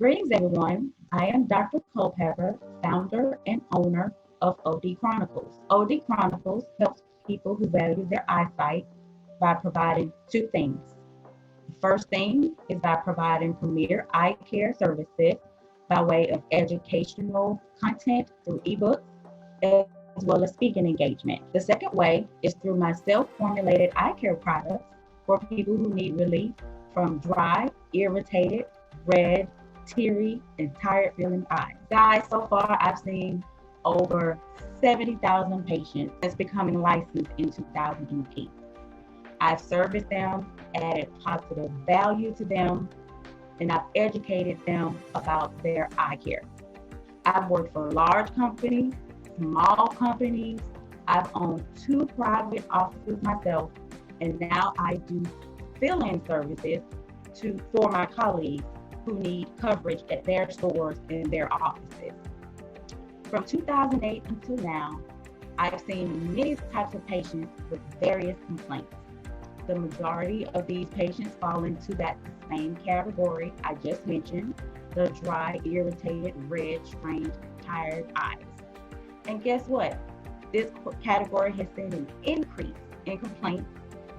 Greetings, everyone. I am Dr. Culpepper, founder and owner of OD Chronicles. OD Chronicles helps people who value their eyesight by providing two things. The first thing is by providing premier eye care services by way of educational content through ebooks, as well as speaking engagement. The second way is through my self-formulated eye care products for people who need relief from dry, irritated, red, teary, and tired feeling eyes. Guys, so far I've seen over 70,000 patients since becoming licensed in 2008. I've serviced them, added positive value to them, and I've educated them about their eye care. I've worked for large companies, small companies. I've owned two private offices myself, and now I do fill-in services for my colleagues who need coverage at their stores and their offices. From 2008 until now, I've seen many types of patients with various complaints. The majority of these patients fall into that same category I just mentioned, the dry, irritated, red, strained, tired eyes. And guess what? This category has seen an increase in complaints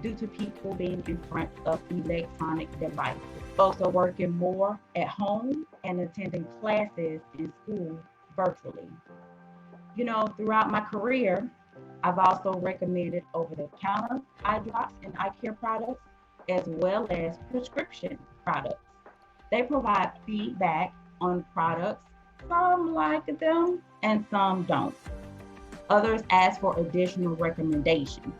due to people being in front of electronic devices. Folks are working more at home and attending classes in school virtually. Throughout my career, I've also recommended over-the-counter eye drops and eye care products, as well as prescription products. They provide feedback on products. Some like them and some don't. Others ask for additional recommendations.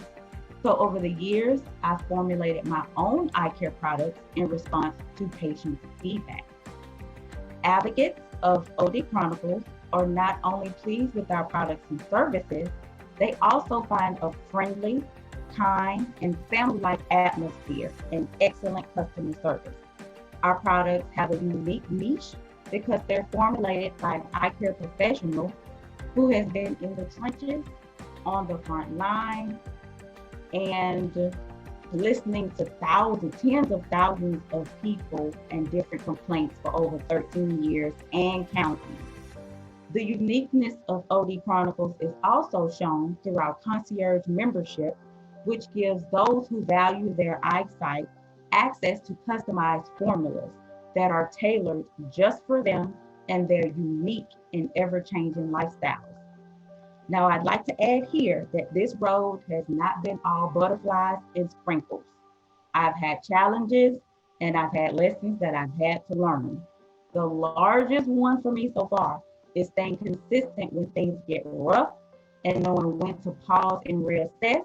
So over the years, I've formulated my own eye care products in response to patients' feedback. Advocates of OD Chronicles are not only pleased with our products and services, they also find a friendly, kind, and family-like atmosphere and excellent customer service. Our products have a unique niche because they're formulated by an eye care professional who has been in the trenches, on the front line, and listening to thousands, tens of thousands of people and different complaints for over 13 years and counting. The uniqueness of OD Chronicles is also shown through our concierge membership, which gives those who value their eyesight access to customized formulas that are tailored just for them and their unique and ever-changing lifestyles. Now, I'd like to add here that this road has not been all butterflies and sprinkles. I've had challenges and I've had lessons that I've had to learn. The largest one for me so far is staying consistent when things get rough and knowing when to pause and reassess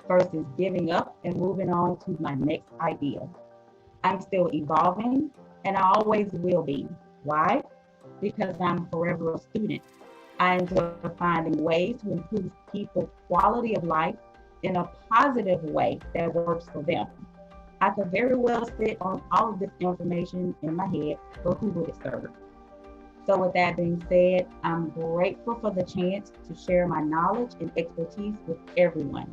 versus giving up and moving on to my next idea. I'm still evolving and I always will be. Why? Because I'm forever a student. I enjoy finding ways to improve people's quality of life in a positive way that works for them. I could very well sit on all of this information in my head, but who would it serve? So with that being said, I'm grateful for the chance to share my knowledge and expertise with everyone.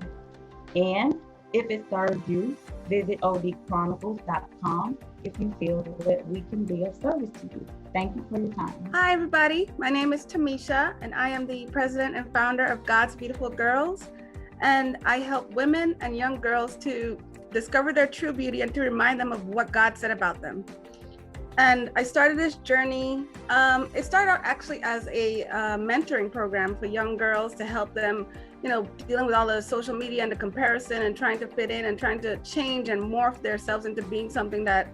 And if it serves you, visit odchronicles.com if you feel that we can be of service to you. Thank you for your time. Hi, everybody. My name is Tamisha, and I am the president and founder of God's Beautiful Girls. And I help women and young girls to discover their true beauty and to remind them of what God said about them. And I started this journey. It started out actually as a mentoring program for young girls to help them, dealing with all the social media and the comparison and trying to fit in and trying to change and morph themselves into being something that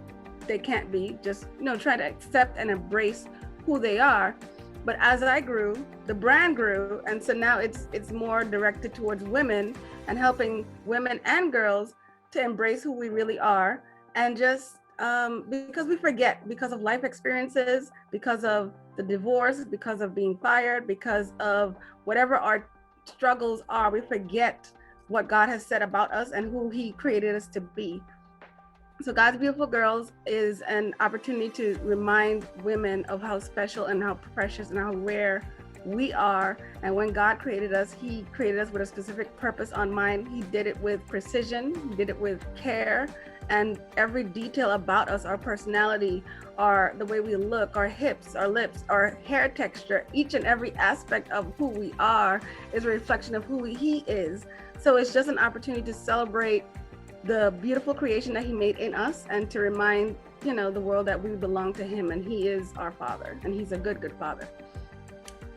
they can't be, just, trying to accept and embrace who they are. But as I grew, the brand grew. And so now it's more directed towards women and helping women and girls to embrace who we really are. And just because we forget, because of life experiences, because of the divorce, because of being fired, because of whatever our struggles are, we forget what God has said about us and who He created us to be. So God's Beautiful Girls is an opportunity to remind women of how special and how precious and how rare we are. And when God created us, He created us with a specific purpose on mind. He did it with precision, He did it with care, And every detail about us, our personality, the way we look, our hips, our lips, our hair texture, each and every aspect of who we are is a reflection of who he is. So it's just an opportunity to celebrate the beautiful creation that he made in us, and to remind, the world that we belong to him, and he is our father, and he's a good, good father.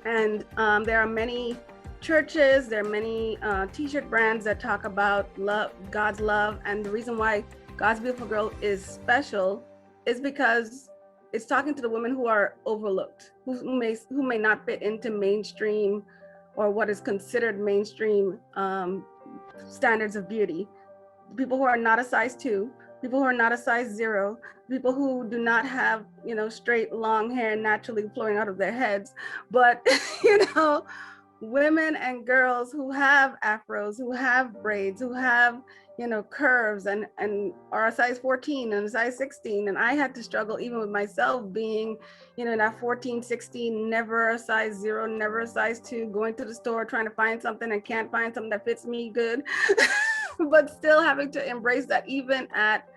And there are many churches, there are many t-shirt brands that talk about love, God's love. And the reason why God's Beautiful Girl is special is because it's talking to the women who are overlooked, who may not fit into mainstream or what is considered mainstream standards of beauty. People who are not a size 2, people who are not a size 0, people who do not have, straight long hair naturally flowing out of their heads, but, women and girls who have afros, who have braids, who have, curves, and are a size 14 and a size 16. And I had to struggle even with myself being, that 14, 16, never a size 0, never a size 2, going to the store trying to find something and can't find something that fits me good, but still having to embrace that even at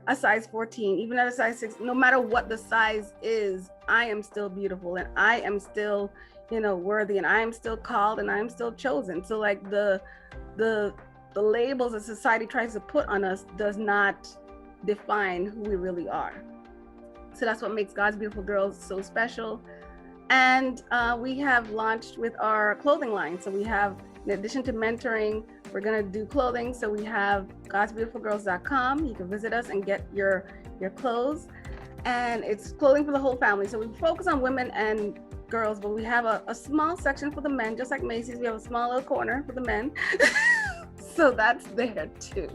a size 14, even at a size 6, no matter what the size is, I am still beautiful, and I am still, worthy, and I am still called, and I am still chosen. So like the labels that society tries to put on us does not define who we really are. So that's what makes God's Beautiful Girls so special. And we have launched with our clothing line. So we have, in addition to mentoring, we're gonna do clothing. So we have godsbeautifulgirls.com. You can visit us and get your clothes. And it's clothing for the whole family. So we focus on women and girls, but we have a small section for the men, just like Macy's. We have a small little corner for the men. So that's there too.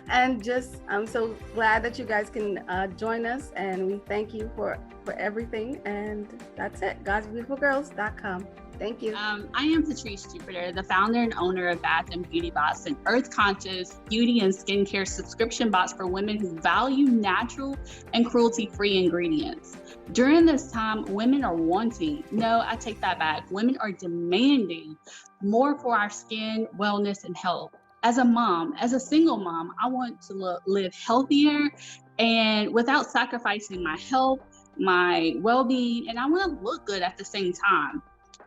And I'm so glad that you guys can join us, and we thank you for everything. And that's it, godsbeautifulgirls.com. Thank you. I am Patrice Jupiter, the founder and owner of Bath and Beauty Bots, an earth-conscious beauty and skincare subscription box for women who value natural and cruelty-free ingredients. During this time, women are wanting, no, I take that back, women are demanding more for our skin, wellness, and health. As a mom, as a single mom, I want to live healthier and without sacrificing my health, my well-being, and I want to look good at the same time.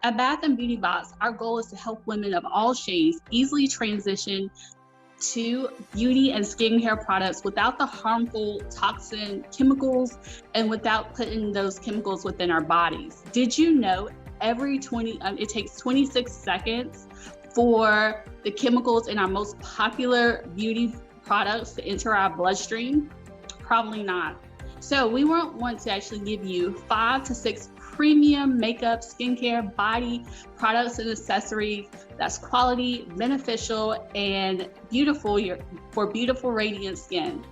At Bath and Beauty Bots, our goal is to help women of all shades easily transition to beauty and skincare products without the harmful toxin chemicals and without putting those chemicals within our bodies. Did you know it takes 26 seconds for the chemicals in our most popular beauty products to enter our bloodstream? Probably not. So we want to actually give you 5 to 6 premium makeup, skincare, body products and accessories that's quality, beneficial, and beautiful for beautiful, radiant skin.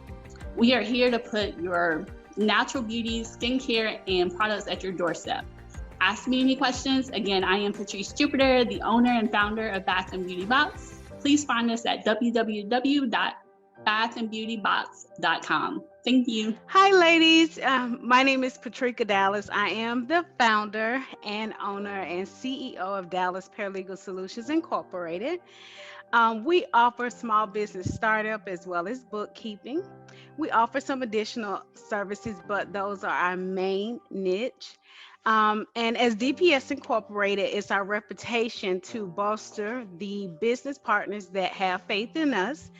We are here to put your natural beauty, skincare, and products at your doorstep. Ask me any questions. Again, I am Patrice Jupiter, the owner and founder of Bath and Beauty Bots. Please find us at www.bathandbeautybots.com. Thank you. Hi, ladies. My name is Patrica Dallas. I am the founder and owner and CEO of Dallas Paralegal Solutions Incorporated. We offer small business startup as well as bookkeeping. We offer some additional services, but those are our main niche. And as DPS Incorporated, it's our reputation to bolster the business partners that have faith in us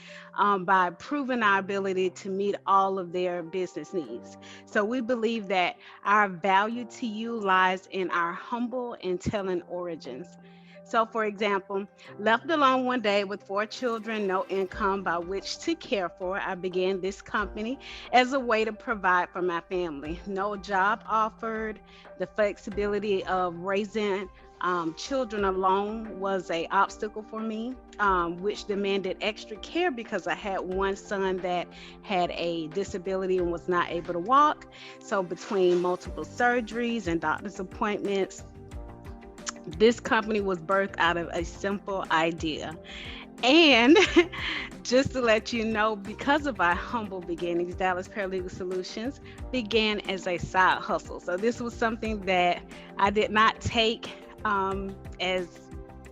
by proving our ability to meet all of their business needs. So we believe that our value to you lies in our humble and telling origins. So, for example, left alone one day with 4 children, no income by which to care for, I began this company as a way to provide for my family. No job offered. The flexibility of raising children alone was an obstacle for me, which demanded extra care because I had one son that had a disability and was not able to walk. So between multiple surgeries and doctor's appointments, this company was birthed out of a simple idea. And just to let you know, because of our humble beginnings, Dallas Paralegal Solutions began as a side hustle. So this was something that I did not take as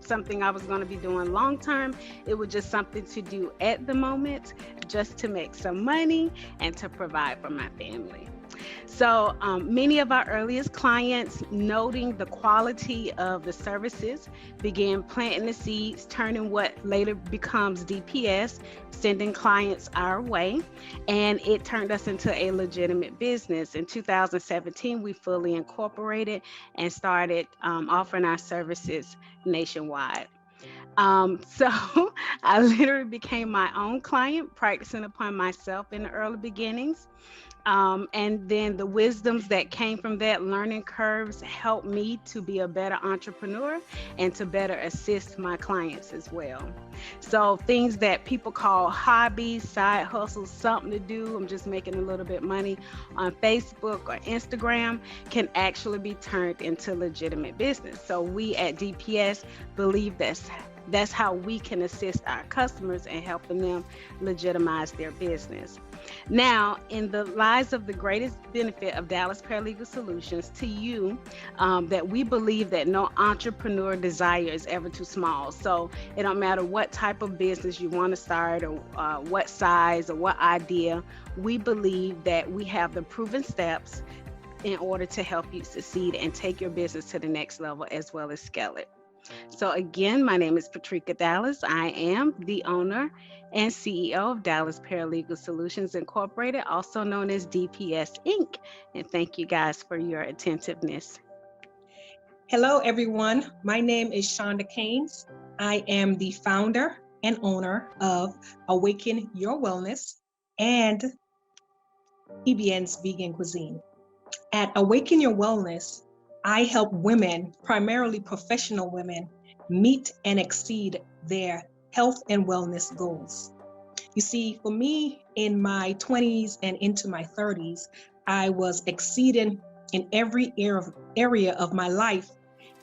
something I was going to be doing long term. It was just something to do at the moment, just to make some money and to provide for my family. So many of our earliest clients, noting the quality of the services, began planting the seeds, turning what later becomes DPS, sending clients our way, and it turned us into a legitimate business. In 2017, we fully incorporated and started offering our services nationwide. So I literally became my own client, practicing upon myself in the early beginnings. And then the wisdoms that came from that learning curves helped me to be a better entrepreneur and to better assist my clients as well. So things that people call hobbies, side hustles, something to do, I'm just making a little bit money on Facebook or Instagram, can actually be turned into legitimate business. So we at DPS believe that's how we can assist our customers in helping them legitimize their business. Now, in the lives of the greatest benefit of Dallas Paralegal Solutions to you, that we believe that no entrepreneur desire is ever too small. So it don't matter what type of business you want to start or what size or what idea, we believe that we have the proven steps in order to help you succeed and take your business to the next level as well as scale it. So again, my name is Patricia Dallas. I am the owner and CEO of Dallas Paralegal Solutions Incorporated, also known as DPS Inc. And thank you guys for your attentiveness. Hello, everyone. My name is Shonda Keynes. I am the founder and owner of Awaken Your Wellness and EBN's Vegan Cuisine. At Awaken Your Wellness, I help women, primarily professional women, meet and exceed their health and wellness goals. You see, for me, in my 20s and into my 30s, I was exceeding in every area of my life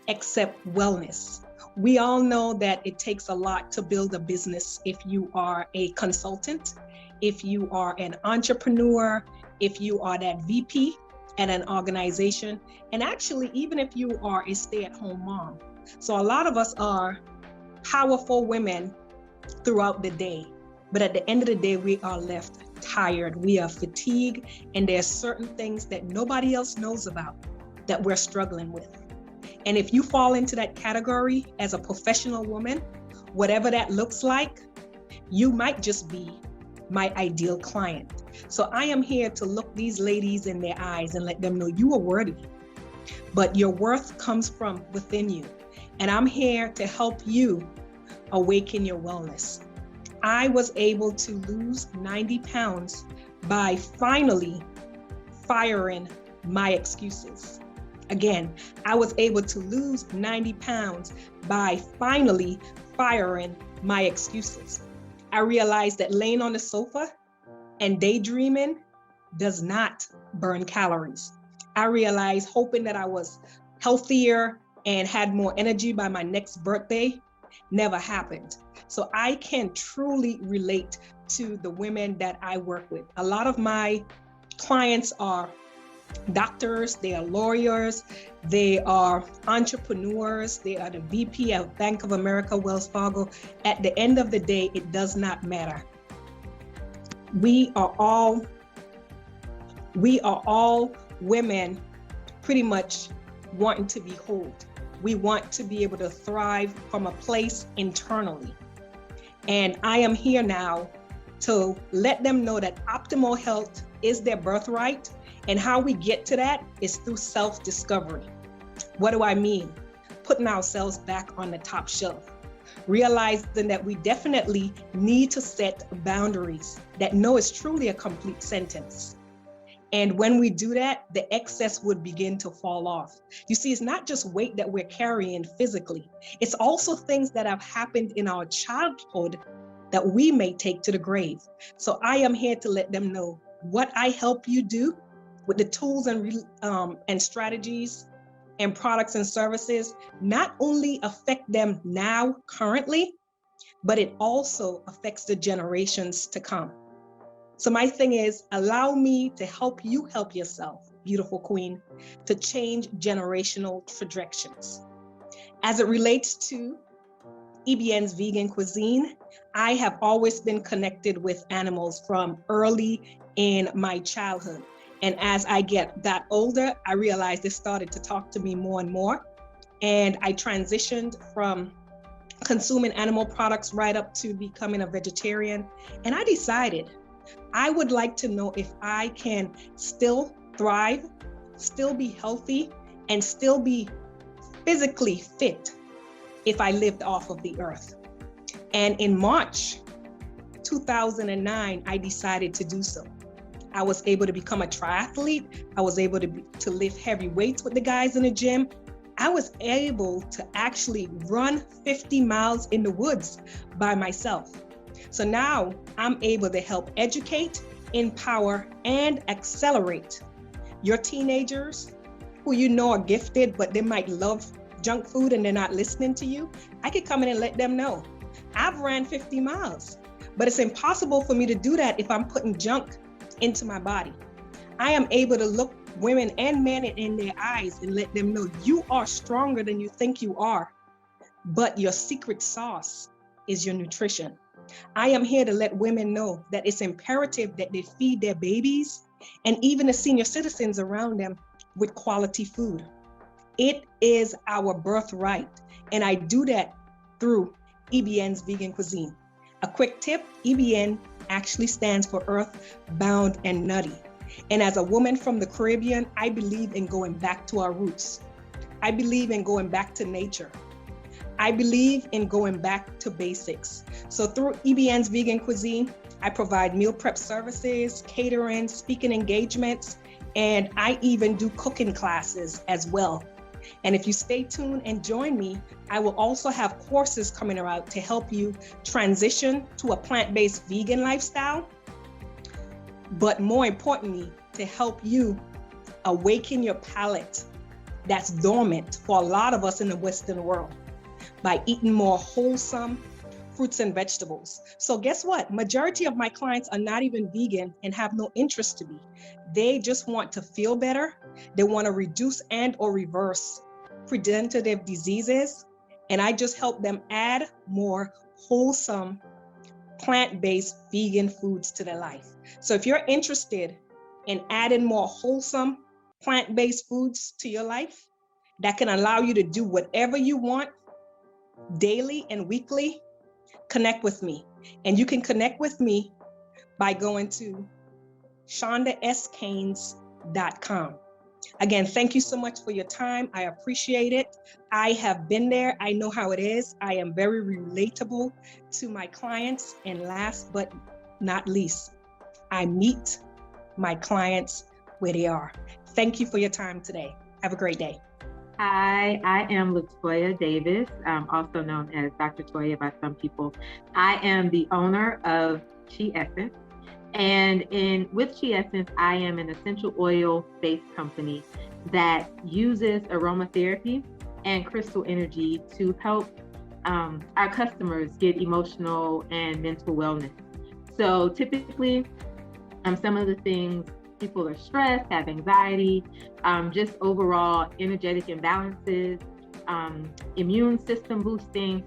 except wellness. We all know that it takes a lot to build a business if you are a consultant, if you are an entrepreneur, if you are that VP at an organization, and actually even if you are a stay-at-home mom. So a lot of us are powerful women throughout the day, but at the end of the day, we are left tired, we are fatigued, and there's certain things that nobody else knows about that we're struggling with. And if you fall into that category as a professional woman, whatever that looks like, you might just be my ideal client. So I am here to look these ladies in their eyes and let them know you are worthy, but your worth comes from within you. And I'm here to help you awaken your wellness. I was able to lose 90 pounds by finally firing my excuses. Again, I was able to lose 90 pounds by finally firing my excuses. I realized that laying on the sofa and daydreaming does not burn calories. I realized hoping that I was healthier and had more energy by my next birthday never happened. So I can truly relate to the women that I work with. A lot of my clients are doctors, they are lawyers, they are entrepreneurs, they are the VP of Bank of America, Wells Fargo. At the end of the day, it does not matter. We are all women pretty much wanting to be whole. We want to be able to thrive from a place internally. And I am here now to let them know that optimal health is their birthright. And how we get to that is through self-discovery. What do I mean? Putting ourselves back on the top shelf. Realizing that we definitely need to set boundaries. That no is truly a complete sentence. And when we do that, the excess would begin to fall off. You see, it's not just weight that we're carrying physically. It's also things that have happened in our childhood that we may take to the grave. So I am here to let them know what I help you do with the tools and strategies and products and services, not only affect them now currently, but it also affects the generations to come. So my thing is, allow me to help you help yourself, beautiful queen, to change generational trajectories. As it relates to EBN's Vegan Cuisine. I have always been connected with animals from early in my childhood. And as I got older, I realized they started to talk to me more and more. And I transitioned from consuming animal products right up to becoming a vegetarian. And I decided I would like to know if I can still thrive, still be healthy, and still be physically fit if I lived off of the earth. And in March 2009, I decided to do so. I was able to become a triathlete. I was able to lift heavy weights with the guys in the gym. I was able to actually run 50 miles in the woods by myself. So now I'm able to help educate, empower, and accelerate your teenagers who you know are gifted, but they might love junk food and they're not listening to you. I could come in and let them know. I've ran 50 miles, but it's impossible for me to do that if I'm putting junk into my body. I am able to look women and men in their eyes and let them know you are stronger than you think you are, but your secret sauce is your nutrition. I am here to let women know that it's imperative that they feed their babies and even the senior citizens around them with quality food. It is our birthright, and I do that through EBN's Vegan Cuisine. A quick tip, EBN actually stands for Earth Bound and Nutty. And as a woman from the Caribbean, I believe in going back to our roots. I believe in going back to nature. I believe in going back to basics. So through EBN's Vegan Cuisine, I provide meal prep services, catering, speaking engagements, and I even do cooking classes as well. And if you stay tuned and join me, I will also have courses coming out to help you transition to a plant-based vegan lifestyle, but more importantly, to help you awaken your palate that's dormant for a lot of us in the Western world by eating more wholesome fruits and vegetables. So guess what? Majority of my clients are not even vegan and have no interest to be. They just want to feel better. They want to reduce and or reverse preventative diseases. And I just help them add more wholesome plant-based vegan foods to their life. So if you're interested in adding more wholesome plant-based foods to your life that can allow you to do whatever you want daily and weekly, connect with me. And you can connect with me by going to shondascanes.com. Again, thank you so much for your time. I appreciate it. I have been there. I know how it is. I am very relatable to my clients. And last but not least, I meet my clients where they are. Thank you for your time today. Have a great day. Hi, I am Latoya Davis, also known as Dr. Toya by some people. I am the owner of Ste A7. And with Ste A7, I am an essential oil-based company that uses aromatherapy and crystal energy to help our customers get emotional and mental wellness. So typically, some of the things, people are stressed, have anxiety, just overall energetic imbalances, immune system boosting,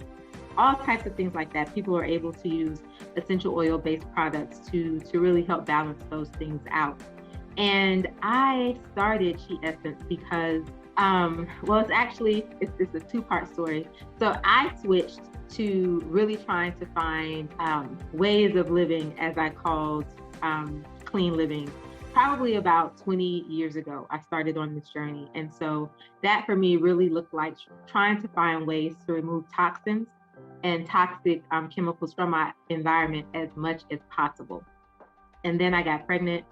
all types of things like that. People are able to use essential oil-based products to really help balance those things out. And I started Ste A7 because, it's a two-part story. So I switched to really trying to find ways of living, as I called clean living. Probably about 20 years ago, I started on this journey. And so that for me really looked like trying to find ways to remove toxins and toxic chemicals from my environment as much as possible. And then I got pregnant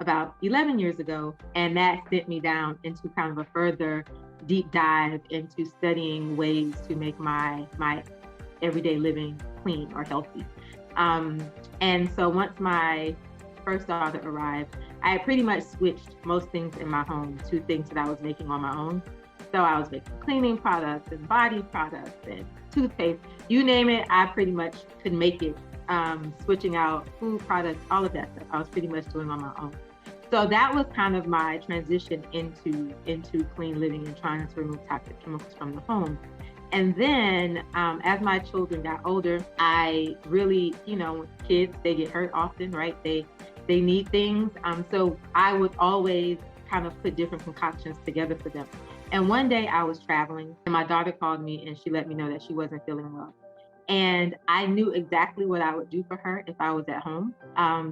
about 11 years ago, and that sent me down into kind of a further deep dive into studying ways to make my everyday living clean or healthy. And so once my first daughter arrived, I had pretty much switched most things in my home to things that I was making on my own. So I was making cleaning products and body products and toothpaste, you name it, I pretty much could make it. Switching out food products, all of that stuff, I was pretty much doing on my own. So that was kind of my transition into clean living and trying to remove toxic chemicals from the home. And then as my children got older, I really, kids, they get hurt often, right? They need things. So I would always kind of put different concoctions together for them. And one day I was traveling and my daughter called me and she let me know that she wasn't feeling well. And I knew exactly what I would do for her if I was at home.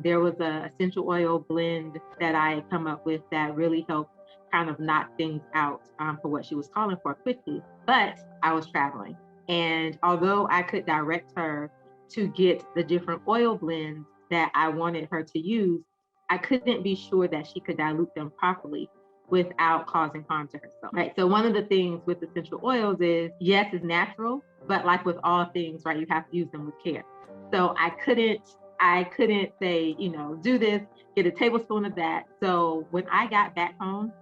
There was a essential oil blend that I had come up with that really helped kind of knock things out for what she was calling for quickly. But I was traveling. And although I could direct her to get the different oil blends that I wanted her to use, I couldn't be sure that she could dilute them properly without causing harm to herself, right? So one of the things with essential oils is, yes, it's natural, but like with all things, right, you have to use them with care. So I couldn't say, do this, get a tablespoon of that. So when I got back home,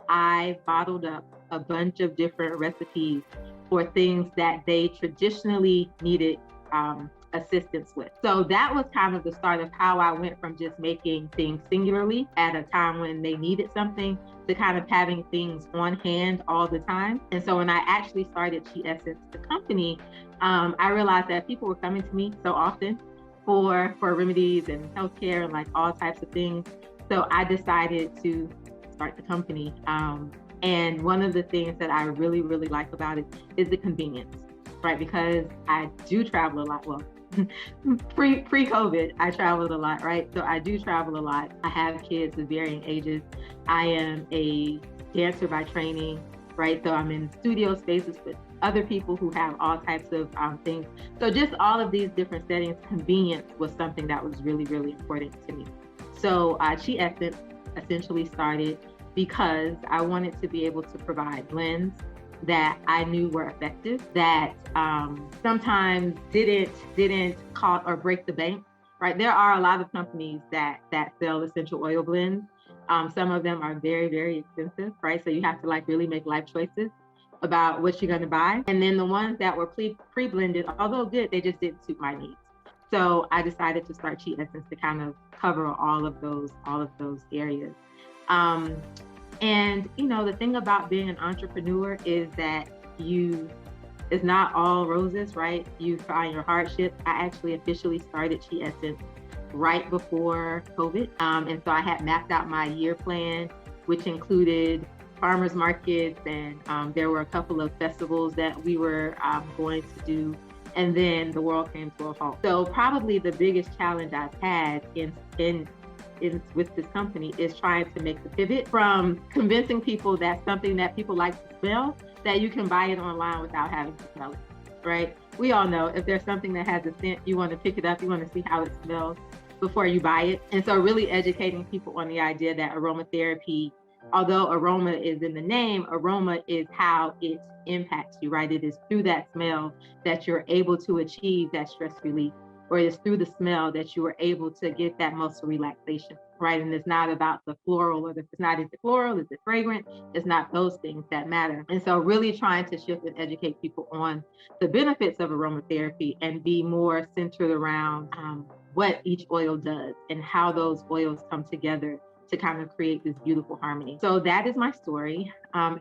I bottled up a bunch of different recipes for things that they traditionally needed assistance with. So that was kind of the start of how I went from just making things singularly at a time when they needed something to kind of having things on hand all the time. And so when I actually started Ste A7, the company, I realized that people were coming to me so often for remedies and healthcare and like all types of things. So I decided to start the company. And one of the things that I really, really like about it is the convenience, right? Because I do travel a lot. Well, pre-COVID, I traveled a lot, right? So I do travel a lot. I have kids of varying ages. I am a dancer by training, right? So I'm in studio spaces with other people who have all types of things. So just all of these different settings, convenience was something that was really, really important to me. So Ste A7 essentially started because I wanted to be able to provide blends that I knew were effective, that sometimes didn't cost or break the bank, right? There are a lot of companies that sell essential oil blends. Some of them are very, very expensive, right? So you have to like really make life choices about what you're gonna buy. And then the ones that were pre-blended, although good, they just didn't suit my needs. So I decided to start Ste A7 to kind of cover all of those areas. And the thing about being an entrepreneur is that it's not all roses, right? You find your hardships. I actually officially started Ste A7 right before COVID. And so I had mapped out my year plan, which included farmers markets, and there were a couple of festivals that we were going to do. And then the world came to a halt. So probably the biggest challenge I've had with this company is trying to make the pivot from convincing people that something that people like to smell, that you can buy it online without having to smell it, right? We all know if there's something that has a scent, you want to pick it up, you want to see how it smells before you buy it. And so really educating people on the idea that aromatherapy, although aroma is in the name, aroma is how it impacts you, right? It is through that smell that you're able to achieve that stress relief, or it's through the smell that you are able to get that muscle relaxation, right? And it's not about the floral, or it's not, is it floral, is it fragrant? It's not those things that matter. And so really trying to shift and educate people on the benefits of aromatherapy and be more centered around what each oil does and how those oils come together to kind of create this beautiful harmony. So that is my story.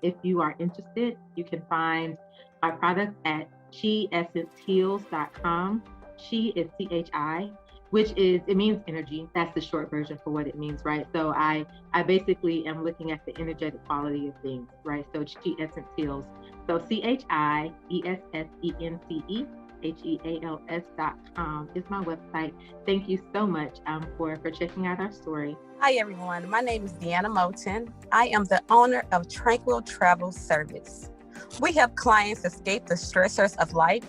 If you are interested, you can find my product at SteASenceHeals.com. She is CHI, which it means energy. That's the short version for what it means, right? So I basically am looking at the energetic quality of things, right? So Ste A7 Heals. So CHIESSENCEHEALS.com is my website. Thank you so much for checking out our story. Hi everyone, my name is Deanna Moulton. I am the owner of Tranquil Travel Service. We help clients escape the stressors of life,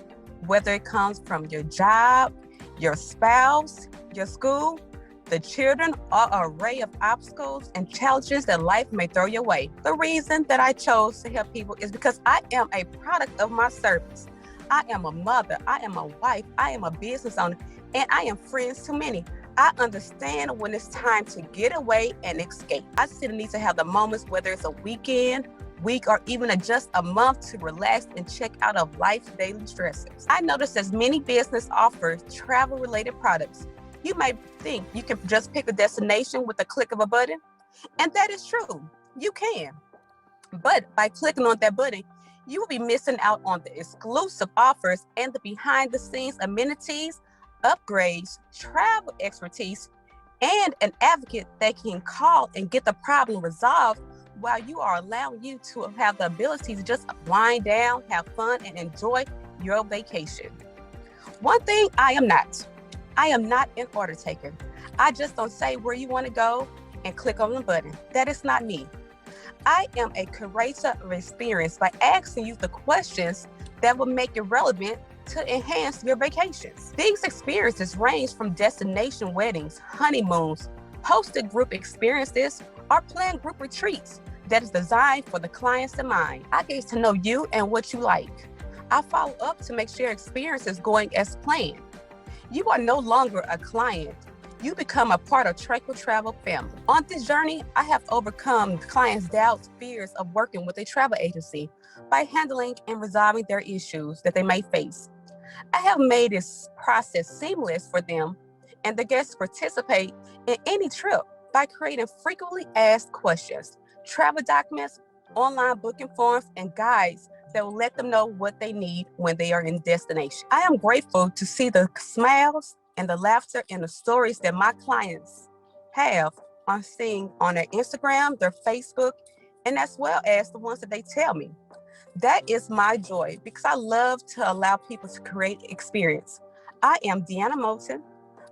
whether it comes from your job, your spouse, your school, the children, or an array of obstacles and challenges that life may throw your way. The reason that I chose to help people is because I am a product of my service. I am a mother, I am a wife, I am a business owner, and I am friends to many. I understand when it's time to get away and escape. I still need to have the moments, whether it's a weekend, week, or even just a month, to relax and check out of life's daily stressors. I noticed as many business offers travel-related products. You may think you can just pick a destination with a click of a button, and that is true. You can. But by clicking on that button, You will be missing out on the exclusive offers and the behind-the-scenes amenities, upgrades, travel expertise, and an advocate that can call and get the problem resolved while you are allowing you to have the ability to just wind down, have fun, and enjoy your vacation. One thing I am not an order taker. I just don't say where you want to go and click on the button. That is not me. I am a curator of experience by asking you the questions that will make it relevant to enhance your vacations. These experiences range from destination weddings, honeymoons, hosted group experiences, or planned group retreats that is designed for the clients in mind. I get to know you and what you like. I follow up to make sure your experience is going as planned. You are no longer a client. You become a part of Tranquil Travel family. On this journey, I have overcome clients' doubts, fears of working with a travel agency by handling and resolving their issues that they may face. I have made this process seamless for them and the guests participate in any trip by creating frequently asked questions, travel documents, online booking forms, and guides that will let them know what they need when they are in destination. I am grateful to see the smiles and the laughter and the stories that my clients have on seeing on their Instagram, their Facebook, and as well as the ones that they tell me. That is my joy because I love to allow people to create experience. I am Deanna Moulton,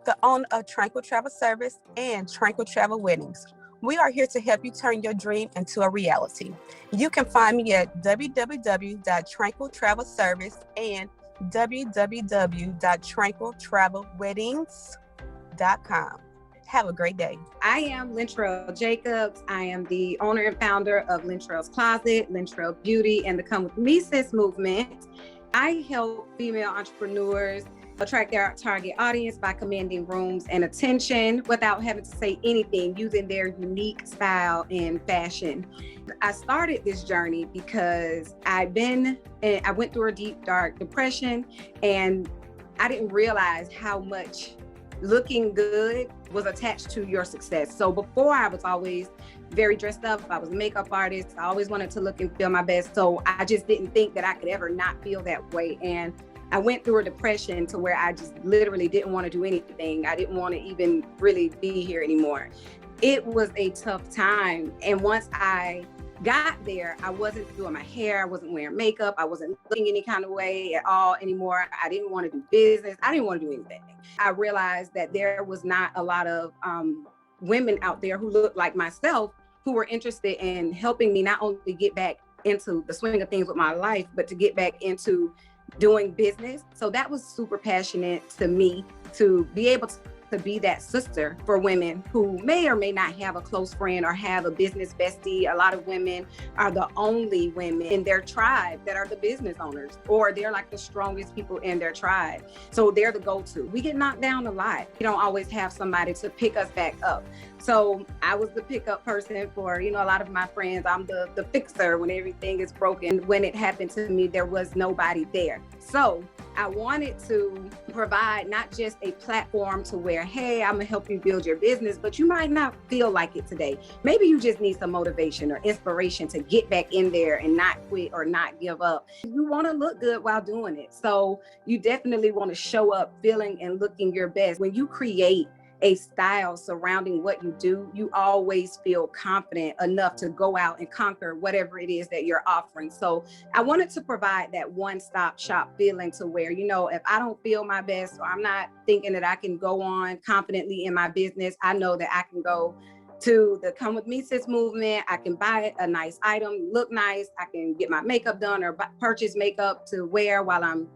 the owner of Tranquil Travel Service and Tranquil Travel Weddings. We are here to help you turn your dream into a reality. You can find me at www.tranquiltravelservice and www.tranquiltravelweddings.com. Have a great day. I am Lintrell Jacobs. I am the owner and founder of Lintrell's Closet, Lintrell Beauty, and the Come With Me Sis movement. I help female entrepreneurs attract their target audience by commanding rooms and attention without having to say anything, using their unique style and fashion. I started this journey because I went through a deep, dark depression, and I didn't realize how much looking good was attached to your success. So before, I was always very dressed up. I was a makeup artist. I always wanted to look and feel my best. So I just didn't think that I could ever not feel that way. And I went through a depression to where I just literally didn't want to do anything. I didn't want to even really be here anymore. It was a tough time. And once I got there, I wasn't doing my hair. I wasn't wearing makeup. I wasn't looking any kind of way at all anymore. I didn't want to do business. I didn't want to do anything. I realized that there was not a lot of women out there who looked like myself who were interested in helping me not only get back into the swing of things with my life, but to get back into doing business. So that was super passionate to me to be able to be that sister for women who may or may not have a close friend or have a business bestie. A lot of women are the only women in their tribe that are the business owners, or they're like the strongest people in their tribe. So they're the go-to. We get knocked down a lot. We don't always have somebody to pick us back up. So I was the pickup person for, a lot of my friends. I'm the fixer when everything is broken. When it happened to me, there was nobody there. So I wanted to provide not just a platform to where, hey, I'm gonna help you build your business, but you might not feel like it today. Maybe you just need some motivation or inspiration to get back in there and not quit or not give up. You wanna look good while doing it. So you definitely wanna show up feeling and looking your best. When you create a style surrounding what you do, you always feel confident enough to go out and conquer whatever it is that you're offering. So I wanted to provide that one-stop shop feeling to where, if I don't feel my best, or I'm not thinking that I can go on confidently in my business, I know that I can go to the Come With Me Sis movement. I can buy a nice item, look nice. I can get my makeup done or purchase makeup to wear while I'm,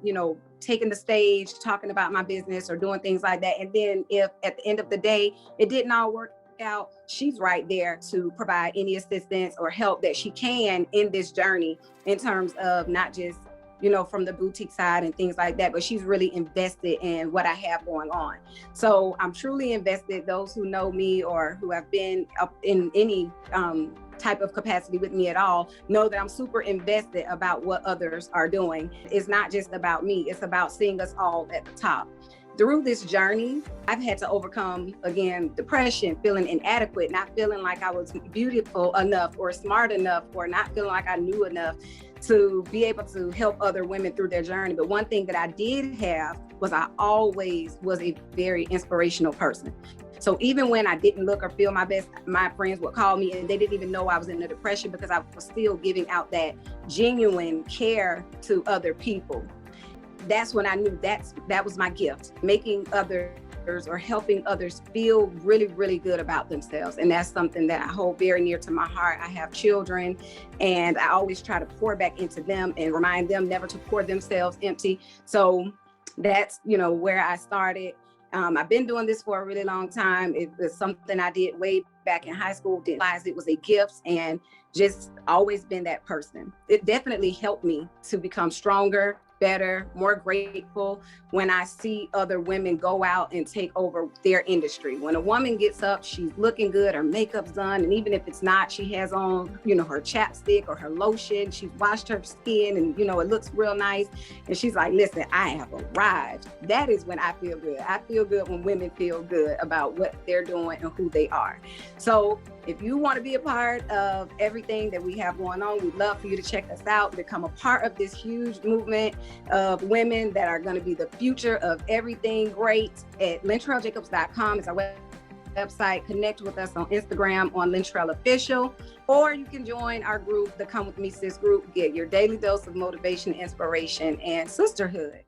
taking the stage, talking about my business or doing things like that. And then if at the end of the day, it didn't all work out, she's right there to provide any assistance or help that she can in this journey in terms of not just, from the boutique side and things like that, but she's really invested in what I have going on. So I'm truly invested. Those who know me or who have been up in any type of capacity with me at all know that I'm super invested about what others are doing. It's not just about me, it's about seeing us all at the top. through this journey, I've had to overcome, again, depression, feeling inadequate, not feeling like I was beautiful enough or smart enough, or not feeling like I knew enough to be able to help other women through their journey. But one thing that I did have was I always was a very inspirational person. So even when I didn't look or feel my best, my friends would call me and they didn't even know I was in a depression, because I was still giving out that genuine care to other people. That's when I knew that was my gift, making others or helping others feel really, really good about themselves. And that's something that I hold very near to my heart. I have children, and I always try to pour back into them and remind them never to pour themselves empty. So that's, where I started. I've been doing this for a really long time. It was something I did way back in high school, didn't realize it was a gift, and just always been that person. It definitely helped me to become stronger, better, more grateful when I see other women go out and take over their industry. When a woman gets up, she's looking good, her makeup's done, and even if it's not, she has on, her chapstick or her lotion, she's washed her skin, and it looks real nice. And she's like, listen, I have arrived. That is when I feel good. I feel good when women feel good about what they're doing and who they are. So if you want to be a part of everything that we have going on, we'd love for you to check us out, become a part of this huge movement of women that are going to be the future of everything great. At LyntrellJacobs.com is our website. Connect with us on Instagram on Lyntrell Official, or you can join our group, the Come With Me Sis group. Get your daily dose of motivation, inspiration, and sisterhood.